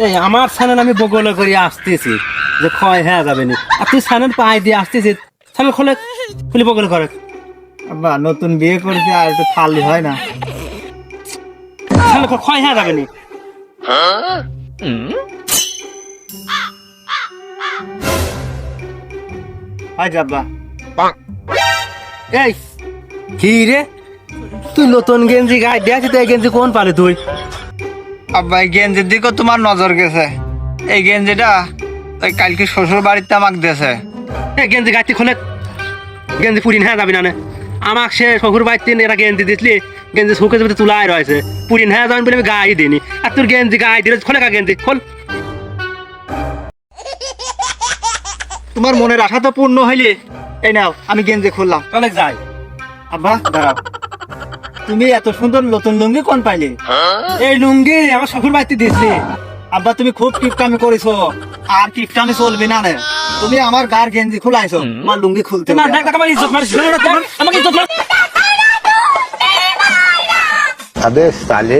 এই আমার ছানেন আমি বগলে করে আসতেছি যে ক্ষয় হ্যাঁ যাবে না, আর তুই ছানেন পায়ে দিয়ে আসতেছিস, ছানেন খোলে খুলি বগলে করে। আব্বা নতুন বিয়ে করেছি আর একটু খালি হয় না। ছানেন ক্ষয় হ্যাঁ যাবে না। আজ আব্বা এই কি রে, তুই নতুন গেঞ্জি গায়ে দিয়ে আছিস, এই গেঞ্জি কোন পালে তুই? আব্বা এই গেঞ্জির দিকেও তোমার নজর গেছে। এই গেঞ্জিটা ওই কালকে শ্বশুর বাড়িতে আমাকে দিয়েছে। এই গেঞ্জি গাইতে খোলে, গেঞ্জি পুরিন হ্যাঁ যাবি না নে। আমাকে সে শ্বশুর বাড়িতে এরা গেঞ্জি দিসলি, গেঞ্জি শুকে যাবে তুলাই রয়েছে, পুরিন হ্যাঁ যাবেন বলে আমি গায়ে দিইনি, আর তোর গেঞ্জি গায়ে দিলে খোলে গা গেঞ্জি খোল। তোমার মনের আশা তো পূর্ণ হইলে এই নাও আমি গেঞ্জি খুললাম। অনেক যাই। আব্বা দাঁড়াও, তুমি এত সুন্দর নতুন লুঙ্গি কোন পাইলে? এই লুঙ্গি আমার শ্বশুর বাড়িতে দিসলি। আব্বা তুমি খুব কিপটামি করেছো, আর কিপটামি চলবে না রে। তুমি আমার গার গেঞ্জি খুলাইছো, আমার লুঙ্গি খুলতে তোমার হবে। দেখ আমার ইজ্জত মারিস, আমাকে ইজ্জত মার। अबे साले